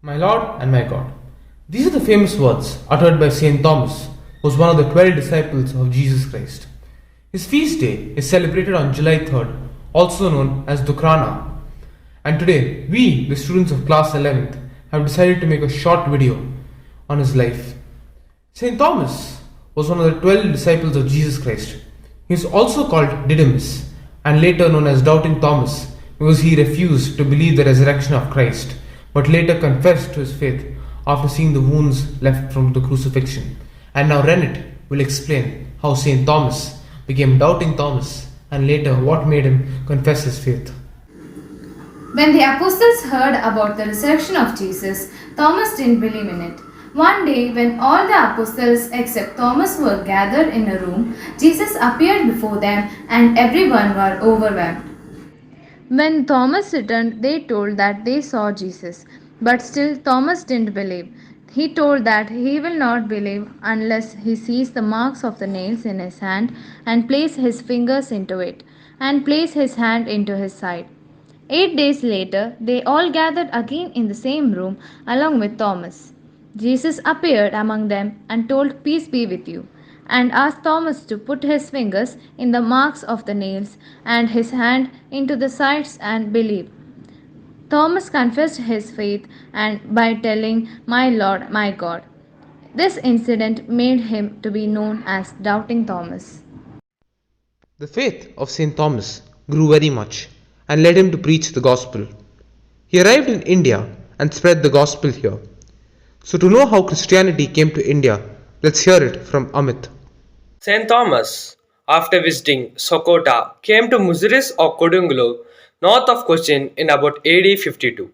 My Lord and my God. These are the famous words uttered by Saint Thomas, who was one of the 12 disciples of Jesus Christ. His feast day is celebrated on July 3rd, also known as Dukrana. And today, we, the students of class 11th, have decided to make a short video on his life. Saint Thomas was one of the 12 disciples of Jesus Christ. He is also called Didymus and later known as Doubting Thomas because he refused to believe the resurrection of Christ, but later confessed to his faith after seeing the wounds left from the crucifixion. And now Renet will explain how Saint Thomas became Doubting Thomas and later what made him confess his faith. When the apostles heard about the resurrection of Jesus, Thomas didn't believe in it. One day, when all the apostles except Thomas were gathered in a room, Jesus appeared before them and everyone were overwhelmed. When Thomas returned, they told that they saw Jesus. But still, Thomas didn't believe. He told that he will not believe unless he sees the marks of the nails in his hand and place his fingers into it and place his hand into his side. 8 days later, they all gathered again in the same room along with Thomas. Jesus appeared among them and told, "Peace be with you," and asked Thomas to put his fingers in the marks of the nails and his hand into the sides and believe. Thomas confessed his faith and by telling, "My Lord, my God." This incident made him to be known as Doubting Thomas. The faith of Saint Thomas grew very much and led him to preach the gospel. He arrived in India and spread the gospel here. So to know how Christianity came to India, let's hear it from Amith. Saint Thomas, after visiting Sokota, came to Muziris or Kodungallur, north of Cochin in about AD 52.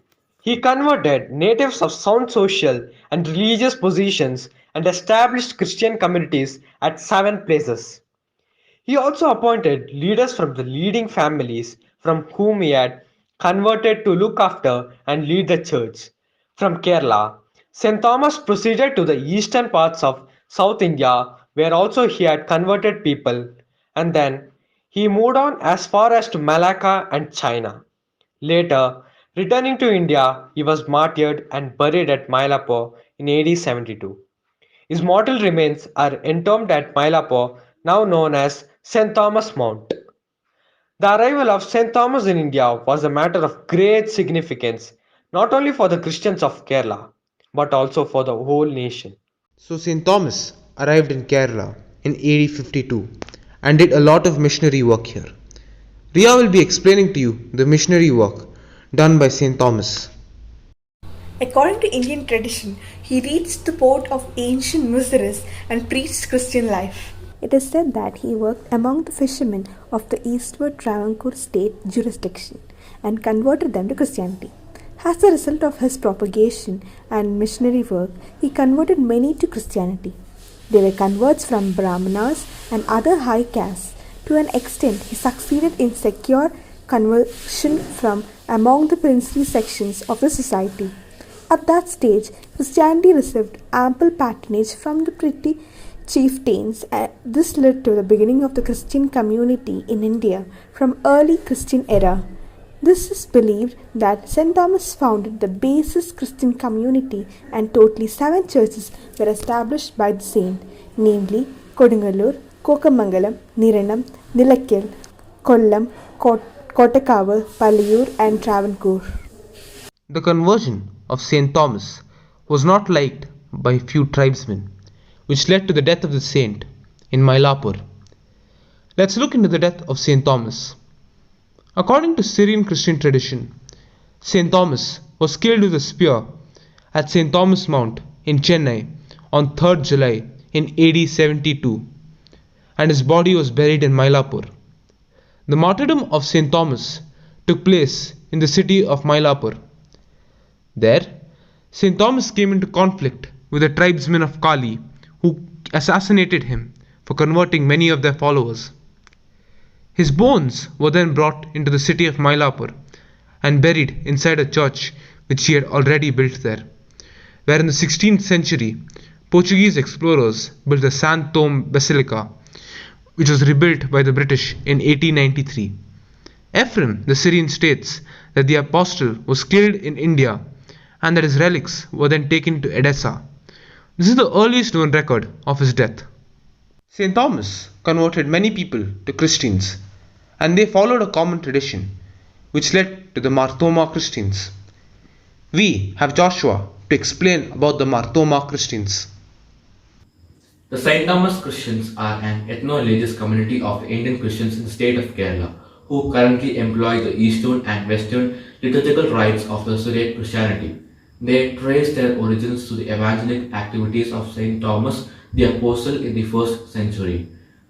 He converted natives of sound social and religious positions and established Christian communities at 7 places. He also appointed leaders from the leading families from whom he had converted to look after and lead the church. From Kerala, St. Thomas proceeded to the eastern parts of South India where also he had converted people, and then he moved on as far as to Malacca and China. Later, returning to India, he was martyred and buried at Mylapore in AD 72. His mortal remains are entombed at Mylapore, now known as St. Thomas Mount. The arrival of St. Thomas in India was a matter of great significance, not only for the Christians of Kerala, but also for the whole nation. So Saint Thomas arrived in Kerala in AD 52 and did a lot of missionary work here. Riya will be explaining to you the missionary work done by Saint Thomas. According to Indian tradition, he reached the port of ancient Muziris and preached Christian life. It is said that he worked among the fishermen of the eastward Travancore state jurisdiction and converted them to Christianity. As a result of his propagation and missionary work, he converted many to Christianity. They were converts from Brahmanas and other high castes. To an extent, he succeeded in secure conversion from among the princely sections of the society. At that stage, Christianity received ample patronage from the petty chieftains, and this led to the beginning of the Christian community in India from early Christian era. This is believed that St. Thomas founded the basis Christian community and totally 7 churches were established by the saint, namely Kodungallur, Kokamangalam, Niranam, Nilakil, Kollam, Kottakavu, Paliyur and Travancore. The conversion of Saint Thomas was not liked by few tribesmen, which led to the death of the saint in Mylapore. Let's look into the death of Saint Thomas. According to Syrian Christian tradition, Saint Thomas was killed with a spear at Saint Thomas Mount in Chennai on 3rd July in AD 72, and his body was buried in Mylapore. The martyrdom of Saint Thomas took place in the city of Mylapore. There, Saint Thomas came into conflict with the tribesmen of Kali, who assassinated him for converting many of their followers. His bones were then brought into the city of Mylapore and buried inside a church which he had already built there, where in the 16th century, Portuguese explorers built the San Thome Basilica, which was rebuilt by the British in 1893. Ephraim, the Syrian, states that the apostle was killed in India and that his relics were then taken to Edessa. This is the earliest known record of his death. St. Thomas converted many people to Christians, and they followed a common tradition which led to the Mar Thoma Christians. We have Joshua to explain about the Mar Thoma Christians. The St. Thomas Christians are an ethno-religious community of Indian Christians in the state of Kerala who currently employ the Eastern and Western liturgical rites of the Syriac Christianity. They trace their origins to the evangelic activities of St. Thomas the Apostle in the 1st century.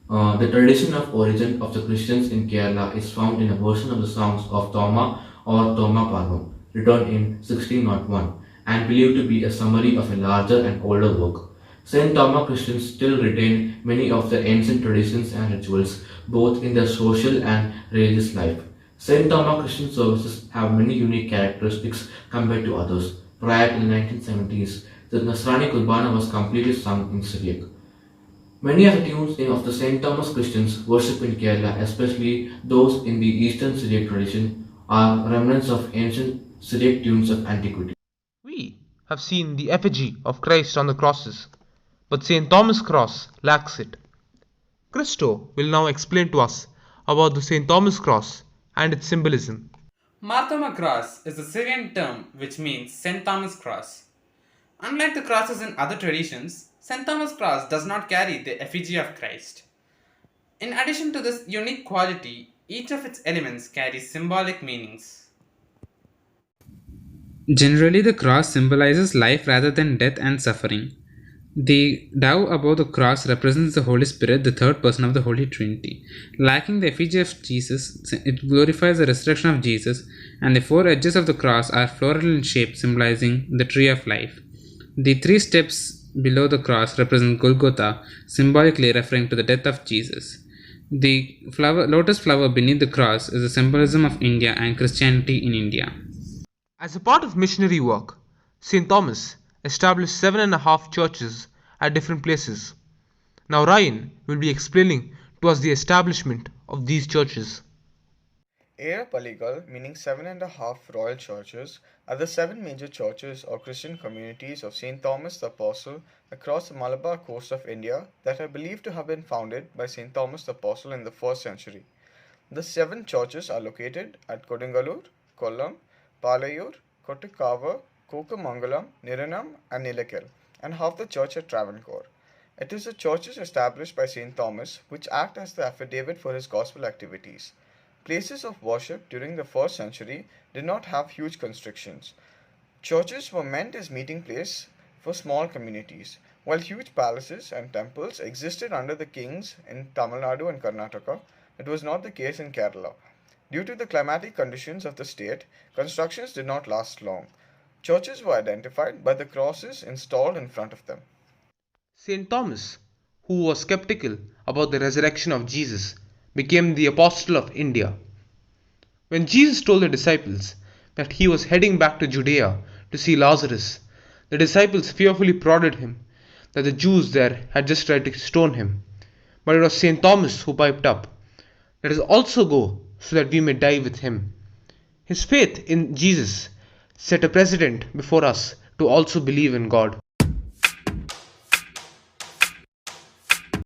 The tradition of origin of the Christians in Kerala is found in a version of the songs of THOMA or Thoma Parvam, written in 1601, and believed to be a summary of a larger and older work. St. Thomas Christians still retain many of their ancient traditions and rituals, both in their social and religious life. St. Thomas Christian services have many unique characteristics compared to others. Prior to the 1970s, the Nazrani Kurbana was completely sung in Syriac. Many of the tunes of the St. Thomas Christians worship in Kerala, especially those in the Eastern Syriac tradition, are remnants of ancient Syriac tunes of antiquity. We have seen the effigy of Christ on the crosses, but St. Thomas' cross lacks it. Christo will now explain to us about the St. Thomas cross and its symbolism. Marthoma cross is a Syrian term which means St. Thomas cross. Unlike the crosses in other traditions, St. Thomas cross does not carry the effigy of Christ. In addition to this unique quality, each of its elements carries symbolic meanings. Generally, the cross symbolizes life rather than death and suffering. The dove above the cross represents the Holy Spirit, the third person of the Holy Trinity. Lacking the effigy of Jesus, it glorifies the resurrection of Jesus, and the four edges of the cross are floral in shape, symbolizing the tree of life. The 3 steps below the cross represent Golgotha, symbolically referring to the death of Jesus. The lotus flower beneath the cross is a symbolism of India and Christianity in India. As a part of missionary work, St. Thomas established 7.5 churches at different places. Now Ryan will be explaining to us the establishment of these churches. Paligal, meaning 7.5 royal churches, are the 7 major churches or Christian communities of St. Thomas the Apostle across the Malabar coast of India that are believed to have been founded by St. Thomas the Apostle in the 1st century. The 7 churches are located at Kodungalur, Kollam, Palayur, Kottukava, Kokamangalam, Niranam and Nilakil, and half the church at Travancore. It is the churches established by St. Thomas which act as the affidavit for his gospel activities. Places of worship during the 1st century did not have huge constrictions. Churches were meant as meeting place for small communities, while huge palaces and temples existed under the kings in Tamil Nadu and Karnataka. It was not the case in Kerala. Due to the climatic conditions of the state, constructions did not last long. Churches were identified by the crosses installed in front of them. St. Thomas, who was skeptical about the resurrection of Jesus, became the apostle of India. When Jesus told the disciples that he was heading back to Judea to see Lazarus, the disciples fearfully prodded him that the Jews there had just tried to stone him. But it was St. Thomas who piped up, "Let us also go so that we may die with him." His faith in Jesus set a precedent before us to also believe in God.